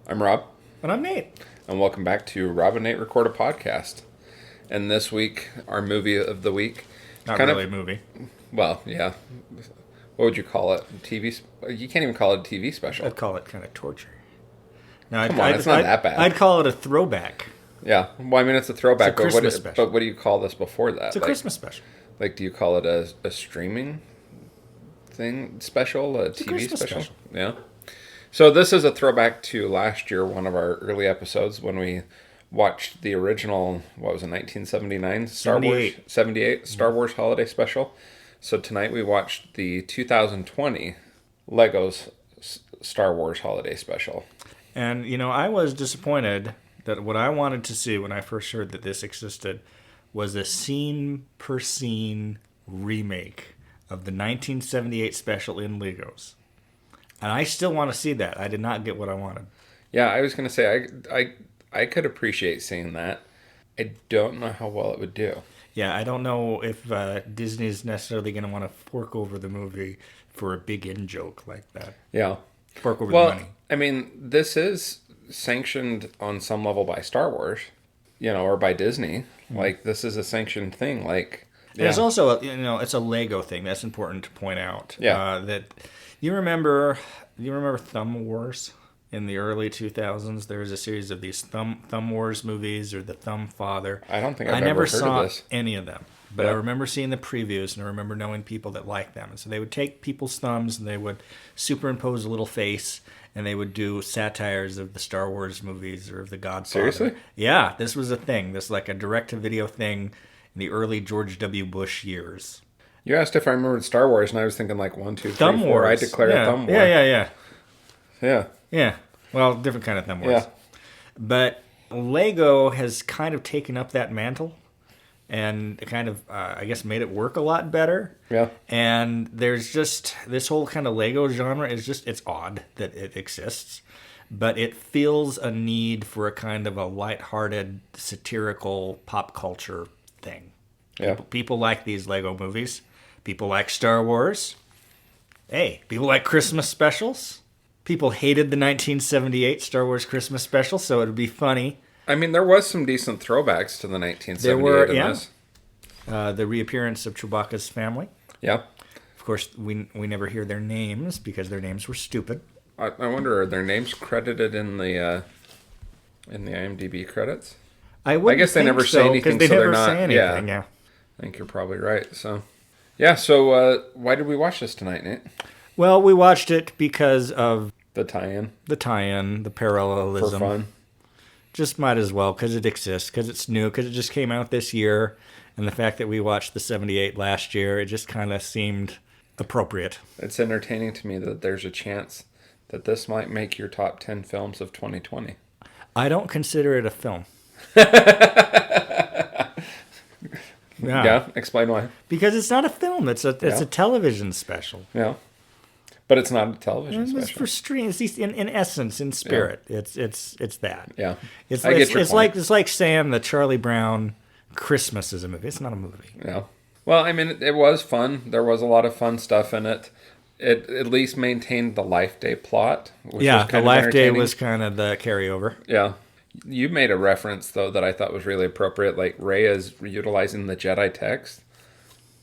I'm Rob, And I'm Nate. and welcome back to Rob and Nate Record a Podcast. And this week, our movie of the week. Not really a movie. Well, yeah. What would you call it? You can't even call it a TV special. I'd call it kind of torture. No, Come on, it's not that bad. I'd call it a throwback. Yeah. Well, I mean, it's a throwback. It's a Christmas special. But what do you call this before that? It's a Christmas special. Like, do you call it a streaming thing special? It's a TV Christmas special? special. Yeah. So this is a throwback to last year, one of our early episodes when we watched the original, what was it, 1979? 78 Star Wars Holiday Special. So tonight we watched the 2020 Legos Star Wars Holiday Special. And, you know, I was disappointed that what I wanted to see when I first heard that this existed was a scene-per-scene remake of the 1978 special in Legos. And I still want to see that. I did not get what I wanted. Yeah, I was going to say, I could appreciate seeing that. I don't know how well it would do. Yeah, I don't know if Disney is necessarily going to want to fork over the movie for a big in-joke like that. Yeah. Fork over the money. I mean, this is sanctioned on some level by Star Wars, or by Disney. Mm-hmm. Like, this is a sanctioned thing. Like, yeah. And it's also, it's a Lego thing. That's important to point out. Yeah. That you remember Thumb Wars in the early 2000s? There was a series of these Thumb Wars movies, or the Thumb Father. I don't think I've never ever heard saw of this. any of them. But Yeah. I remember seeing the previews, and I remember knowing people that liked them. And so they would take people's thumbs, and they would superimpose a little face, and they would do satires of the Star Wars movies or of the Godfather. Seriously? Yeah, this was a thing. This like a direct-to-video thing in the early George W. Bush years. You asked if I remembered Star Wars, and I was thinking like 1, 2, 3, Thumb 4. Wars. I declare a Thumb War. Yeah. Yeah. Well, different kind of Thumb Wars. Yeah. But Lego has kind of taken up that mantle and kind of, I guess, made it work a lot better. Yeah. And there's just this whole kind of Lego genre is just, it's odd that it exists, but it feels a need for a kind of a lighthearted, satirical pop culture thing. Yeah. People like these Lego movies. People like Star Wars. Hey, people like Christmas specials. People hated the 1978 Star Wars Christmas special, so it would be funny. I mean, there was some decent throwbacks to the 1978 There were, in yeah. this. The reappearance of Chewbacca's family. Yeah. Of course, we never hear their names because their names were stupid. I wonder, are their names credited in the IMDb credits? I guess they never say anything, they so they're never not. say anything, yeah. I think you're probably right. So, yeah. So, why did we watch this tonight, Nate? Well, we watched it because of The tie-in the tie-in, the parallelism. for fun. Just might as well, because it exists, because it's new, because it just came out this year, and the fact that we watched the 78 last year, it just kind of seemed appropriate. It's entertaining to me that there's a chance that this might make your top 10 films of 2020. I don't consider it a film. Yeah, explain why. Because it's not a film. It's a television special. Yeah, but it's not a television It's special. for stream. It's in essence, in spirit. Yeah. It's that. Yeah, It's I get your point. It's like saying that Charlie Brown Christmas is a movie. It's not a movie. Yeah. Well, I mean, it was fun. There was a lot of fun stuff in it. It at least maintained the Life Day plot. Which Yeah, was the kind of Life Day entertaining. was kind of the carryover. Yeah. You made a reference, though, that I thought was really appropriate. Like, Rey is utilizing the Jedi text.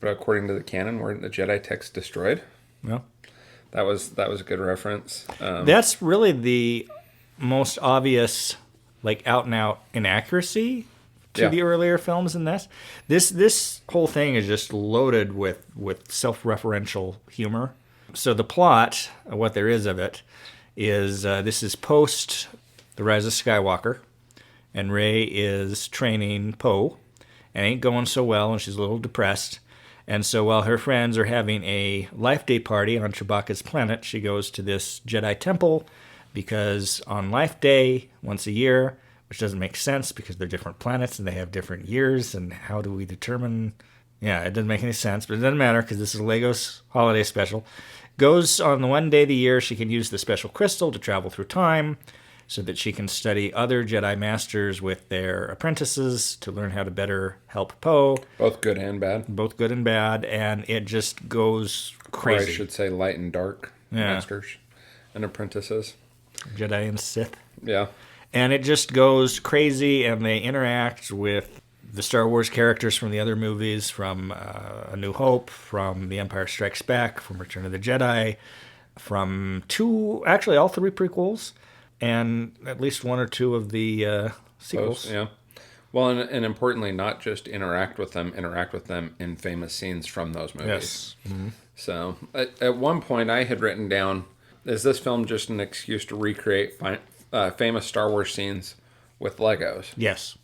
But according to the canon, weren't the Jedi texts destroyed? Well, That was a good reference. that's really the most obvious, like, out-and-out inaccuracy to the earlier films in this. This whole thing is just loaded with self-referential humor. So the plot, what there is of it, is this is post The Rise of Skywalker, and Rey is training Poe, and ain't going so well, and she's a little depressed. And so while her friends are having a Life Day party on Chewbacca's planet, she goes to this Jedi temple, because on Life Day, once a year, which doesn't make sense because they're different planets and they have different years, and how do we determine... Yeah, it doesn't make any sense, but it doesn't matter because this is Lego's holiday special. Goes on the one day of the year, she can use the special crystal to travel through time so that she can study other Jedi Masters with their apprentices to learn how to better help Poe. Both good and bad. Both good and bad, and it just goes crazy. Or I should say light and dark masters and apprentices. Jedi and Sith. Yeah. And it just goes crazy, and they interact with the Star Wars characters from the other movies, from A New Hope, from The Empire Strikes Back, from Return of the Jedi, from all three prequels, and at least one or two of the sequels. Yeah. Well, and importantly, not just interact with them in famous scenes from those movies. Yes. Mm-hmm. So at one point, I had written down, is this film just an excuse to recreate famous Star Wars scenes with Legos? Yes.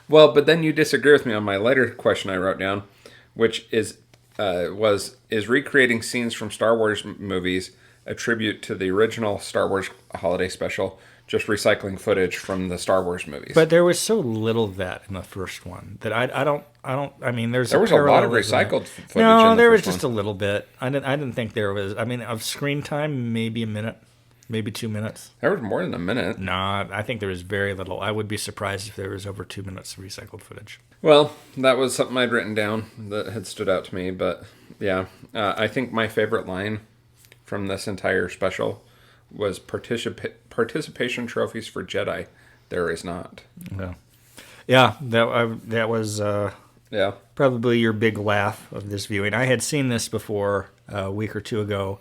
Well, but then you disagree with me on my later question I wrote down, which is recreating scenes from Star Wars movies a tribute to the original Star Wars holiday special, just recycling footage from the Star Wars movies? But there was so little of that in the first one that I don't. I mean, there was a lot of recycled footage. No, in the there was first just a little bit. I didn't think there was. I mean, of screen time, maybe a minute, maybe 2 minutes. There was more than a minute. No, I think there was very little. I would be surprised if there was over 2 minutes of recycled footage. Well, that was something I'd written down that had stood out to me. But yeah, I think my favorite line from this entire special was participation trophies for Jedi. There is not. Yeah, that was Yeah. probably your big laugh of this viewing. I had seen this before a week or two ago,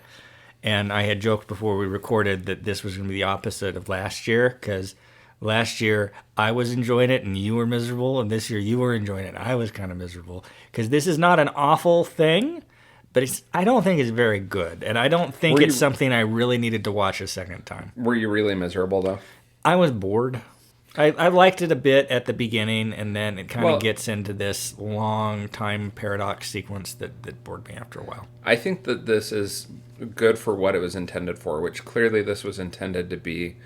and I had joked before we recorded that this was going to be the opposite of last year, because last year I was enjoying it and you were miserable, and this year you were enjoying it and I was kind of miserable. Because this is not an awful thing, but I don't think it's very good, and I don't think it's something I really needed to watch a second time. Were you really miserable, though? I was bored. I liked it a bit at the beginning, and then it kind of gets into this long time paradox sequence that bored me after a while. I think that this is good for what it was intended for, which clearly this was intended to be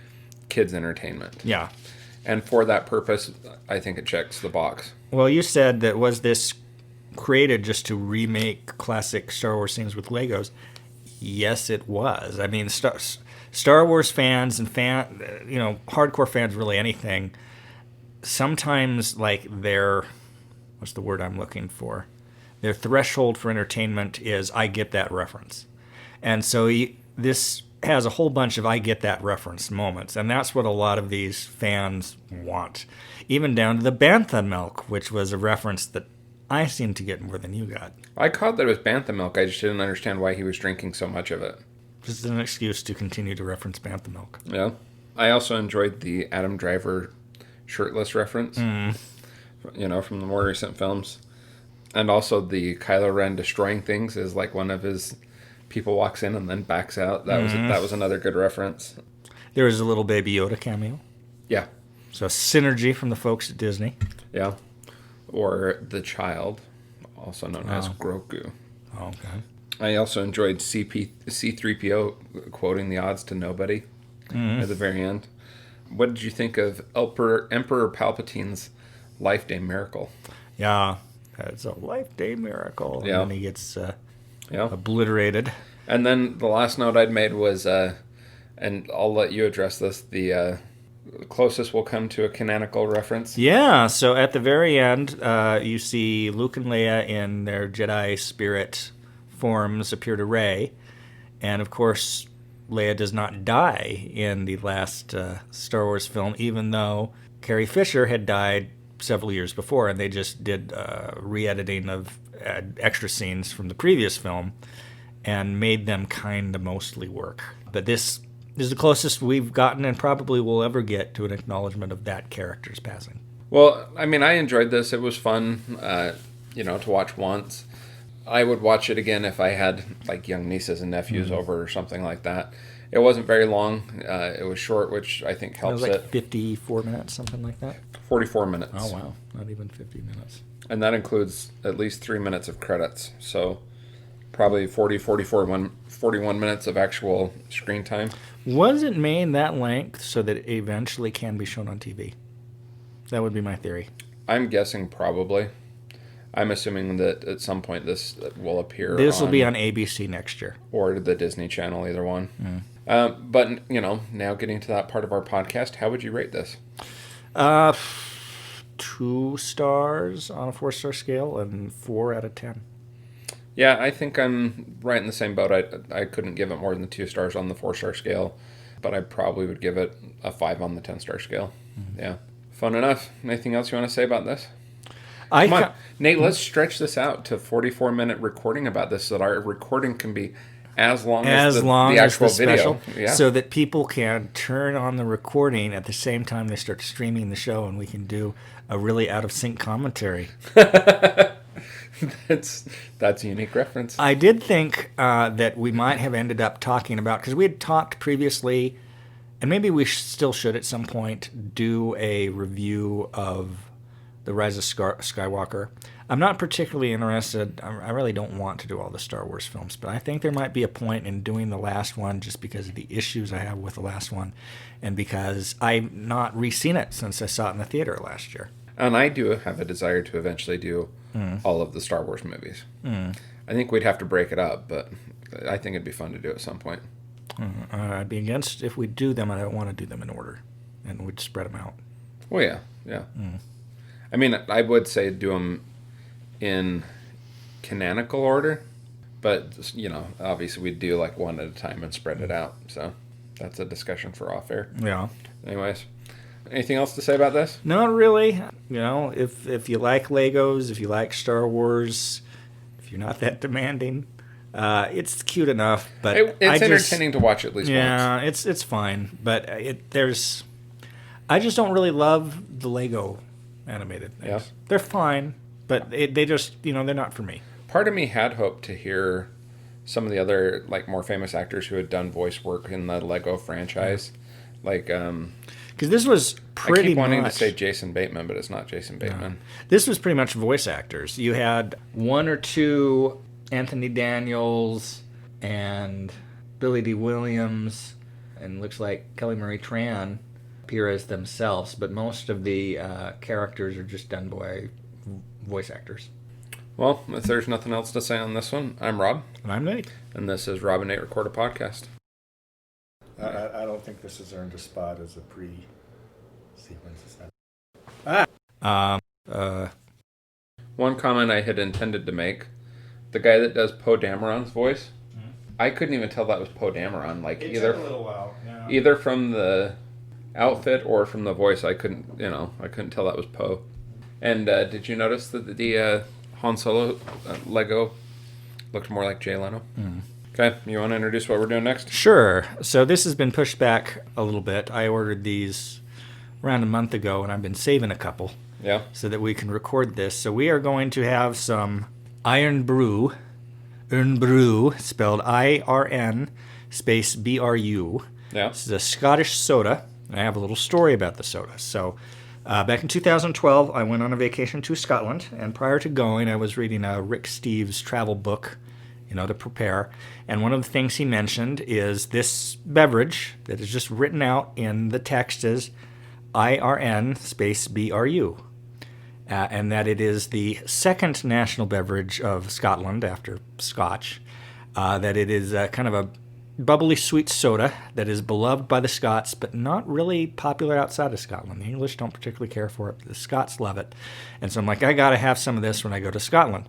kids' entertainment. Yeah. And for that purpose, I think it checks the box. Well, you said that was this created just to remake classic Star Wars scenes with Legos. Yes, it was. I mean, Star Wars fans and hardcore fans, really anything, sometimes like what's the word I'm looking for? Their threshold for entertainment is I get that reference. And so this has a whole bunch of I get that reference moments, and that's what a lot of these fans want. Even down to the Bantha milk, which was a reference that I seem to get more than you got. I caught that it was Bantha milk. I just didn't understand why he was drinking so much of it. Just an excuse to continue to reference Bantha milk. Yeah. I also enjoyed the Adam Driver shirtless reference, from the more recent films. And also the Kylo Ren destroying things is like one of his people walks in and then backs out. That was another good reference. There was a little Baby Yoda cameo. Yeah. So synergy from the folks at Disney. Yeah. Or the child, also known as Grogu. Oh, okay. I also enjoyed C-3PO quoting the odds to nobody at the very end. What did you think of Emperor Palpatine's Life Day Miracle? Yeah, it's a Life Day Miracle. Yeah. And then he gets obliterated. And then the last note I'd made was, and I'll let you address this, the closest we'll come to a canonical reference. Yeah, so at the very end, you see Luke and Leia in their Jedi spirit forms appear to Rey, and of course Leia does not die in the last Star Wars film, even though Carrie Fisher had died several years before, and they just did re-editing of extra scenes from the previous film and made them kind of mostly work. But this is the closest we've gotten and probably will ever get to an acknowledgement of that character's passing. Well, I mean, I enjoyed this. It was fun, to watch once. I would watch it again if I had like young nieces and nephews over or something like that. It wasn't very long. It was short, which I think helps it. It was like 54 minutes, something like that? 44 minutes. Oh, wow. Not even 50 minutes. And that includes at least 3 minutes of credits. So probably 41 minutes of actual screen time. Was it made that length so that it eventually can be shown on TV? That would be my theory. I'm guessing probably. I'm assuming that at some point this will appear. This will be on ABC next year. Or the Disney Channel, either one. But, now getting to that part of our podcast, how would you rate this? 2 stars on a 4-star scale and 4 out of 10. Yeah, I think I'm right in the same boat. I couldn't give it more than 2 stars on the 4-star scale. but I probably would give it a 5 on the 10-star scale. Yeah. Fun enough. Anything else you want to say about this? Come on, Nate, let's stretch this out to 44-minute recording about this so that our recording can be as long as the actual video. Yeah. So that people can turn on the recording at the same time they start streaming the show, and we can do a really out-of-sync commentary. That's a unique reference. I did think that we might have ended up talking about, because we had talked previously, and maybe we still should at some point do a review of The Rise of Skywalker. I'm not particularly interested. I really don't want to do all the Star Wars films, but I think there might be a point in doing the last one just because of the issues I have with the last one, and because I've not re-seen it since I saw it in the theater last year. And I do have a desire to eventually do all of the Star Wars movies. I think we'd have to break it up, but I think it'd be fun to do at some point. I'd be against if we do them. I don't want to do them in order, and we'd spread them out. Well, yeah. I mean, I would say do them in canonical order, but, obviously we'd do like one at a time and spread it out. So that's a discussion for off air. Yeah. Anyways, anything else to say about this? Not really. If you like Legos, if you like Star Wars, if you're not that demanding, it's cute enough. But it's entertaining to watch at least once. Yeah, it's fine. But I just don't really love the Lego animated things. Yeah. They're fine, but they just, they're not for me. Part of me had hoped to hear some of the other, like, more famous actors who had done voice work in the Lego franchise. Like, because this was pretty much... I keep wanting to say Jason Bateman, but it's not Jason Bateman. No. This was pretty much voice actors. You had one or two Anthony Daniels and Billy D. Williams, and looks like Kelly Marie Tran appear as themselves, but most of the characters are just done by voice actors. Well, if there's nothing else to say on this one, I'm Rob. And I'm Nate. And this is Rob and Nate Record a Podcast. I don't think this has earned a spot as a pre-sequence. One comment I had intended to make, the guy that does Poe Dameron's voice, I couldn't even tell that was Poe Dameron. Like, it either took a little while. Yeah. Either from the outfit or from the voice, I couldn't tell that was Poe. And did you notice that the Han Solo Lego looked more like Jay Leno? Okay, you want to introduce what we're doing next? Sure. So this has been pushed back a little bit. I ordered these around a month ago, and I've been saving a couple. Yeah. So that we can record this. So we are going to have some Irn Bru, spelled IRN space BRU. Yeah. This is a Scottish soda. I have a little story about the soda. So back in 2012, I went on a vacation to Scotland, and prior to going, I was reading a Rick Steves travel book, to prepare. And one of the things he mentioned is this beverage that is just written out in the text as IRN space BRU. And that it is the second national beverage of Scotland after Scotch. That it is kind of a bubbly sweet soda that is beloved by the Scots, but not really popular outside of Scotland. The English don't particularly care for it, but the Scots love it. And so I'm like, I got to have some of this when I go to Scotland.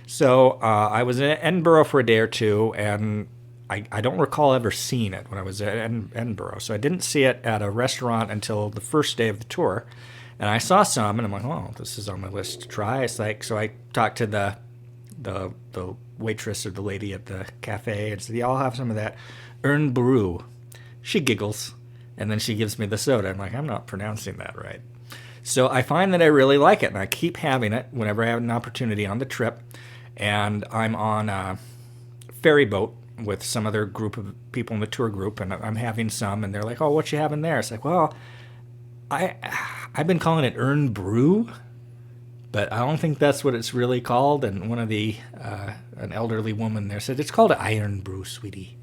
So I was in Edinburgh for a day or two, and I don't recall ever seeing it when I was at Edinburgh. So I didn't see it at a restaurant until the first day of the tour. And I saw some, and I'm like, oh, this is on my list to try. It's like, so I talked to the waitress or the lady at the cafe and said, yeah, I'll have some of that Irn Bru. She giggles, and then she gives me the soda. I'm like, I'm not pronouncing that right. So I find that I really like it, and I keep having it whenever I have an opportunity on the trip. And I'm on a ferry boat with some other group of people in the tour group, and I'm having some, and they're like, oh, what you having there? It's like, well, I've been calling it Irn Bru, but I don't think that's what it's really called. And one of an elderly woman there said, it's called Irn Bru, sweetie.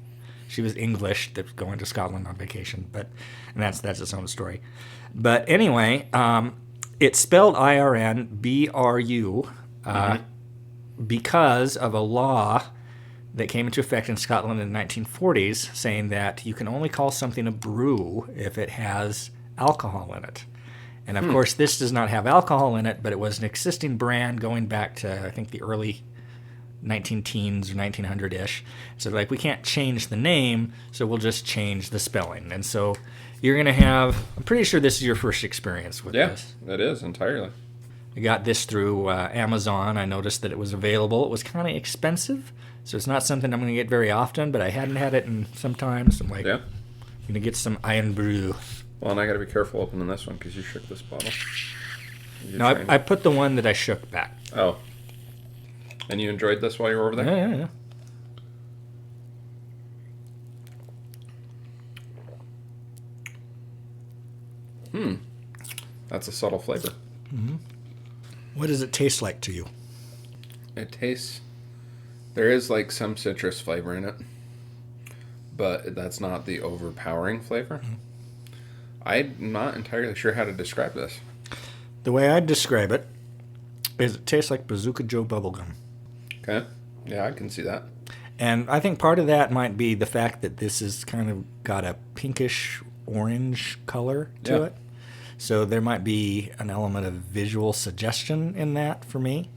She was English, that was going to Scotland on vacation, and that's its own story. But anyway, it's spelled IRN-BRU because of a law that came into effect in Scotland in the 1940s saying that you can only call something a brew if it has alcohol in it. And of course, this does not have alcohol in it, but it was an existing brand going back to, I think, the early 19-teens or 1900-ish. So like, we can't change the name, so we'll just change the spelling. And so you're going to have, I'm pretty sure this is your first experience with this. Yeah, it is entirely. I got this through Amazon. I noticed that it was available. It was kind of expensive, so it's not something I'm going to get very often, but I hadn't had it in some time, so I'm like, Yeah. I'm going to get some Iron Brew. Well, and I got to be careful opening this one because you shook this bottle. No, I put the one that I shook back. Oh. And you enjoyed this while you were over there? Yeah. That's a subtle flavor. What does it taste like to you? It tastes... There is like some citrus flavor in it. But that's not the overpowering flavor. I'm not entirely sure how to describe this. The way I'd describe it is it tastes like Bazooka Joe bubblegum. Okay. Yeah, I can see that. And I think part of that might be the fact that this has kind of got a pinkish orange color to it. So there might be an element of visual suggestion in that for me.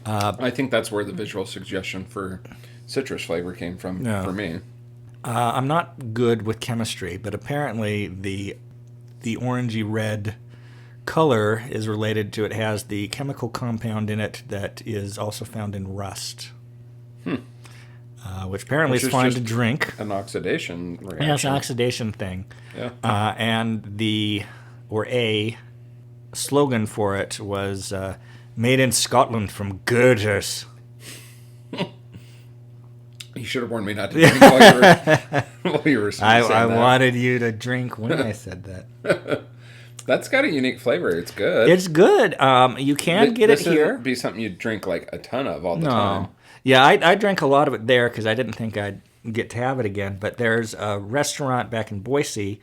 I think that's where the visual suggestion for citrus flavor came from for me. I'm not good with chemistry, but apparently the orangey red color is related to, it has the chemical compound in it that is also found in rust. Which apparently is fine to drink. An oxidation reaction. Yeah, it's an oxidation thing. Yeah. And a slogan for it was made in Scotland from girders. You should have warned me not to drink while you were saying I that. wanted you to drink when I said that. That's got a unique flavor. It's good. It's good. You can get it here. This would be something you'd drink like a ton of all the time. Yeah, I drank a lot of it there because I didn't think I'd get to have it again. But there's a restaurant back in Boise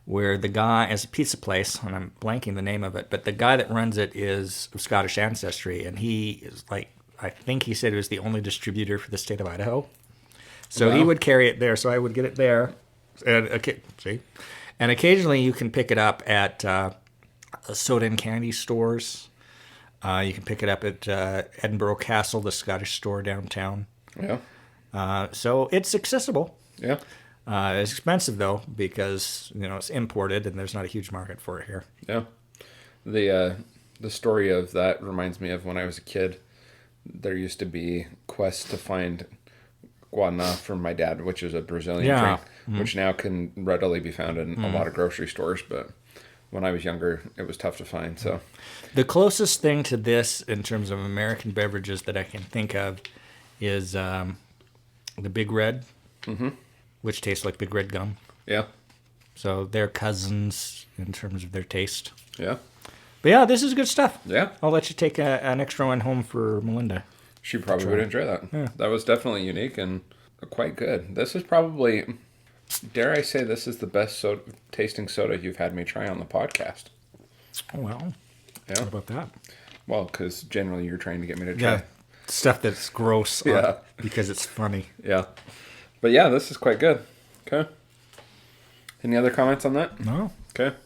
where the guy is a pizza place, and I'm blanking the name of it, but the guy that runs it is of Scottish ancestry, and he is like, I think he said it was the only distributor for the state of Idaho. So he would carry it there, so I would get it there. And occasionally you can pick it up at soda and candy stores. You can pick it up at Edinburgh Castle, the Scottish store downtown. Yeah. So it's accessible. Yeah. It's expensive though because it's imported and there's not a huge market for it here. Yeah. The story of that reminds me of when I was a kid. There used to be quests to find Guaraná from my dad, which is a Brazilian drink, which now can readily be found in a lot of grocery stores. But when I was younger, it was tough to find. So the closest thing to this in terms of American beverages that I can think of is the Big Red, which tastes like Big Red gum. Yeah. So they're cousins in terms of their taste. Yeah. But yeah, this is good stuff. Yeah. I'll let you take an extra one home for Melinda. She probably would enjoy that. Yeah. That was definitely unique and quite good. This is probably, dare I say, this is the best tasting soda you've had me try on the podcast. Oh, well. Yeah. How about that? Well, because generally you're trying to get me to try. Stuff that's gross because it's funny. Yeah. But yeah, this is quite good. Okay. Any other comments on that? No. Okay.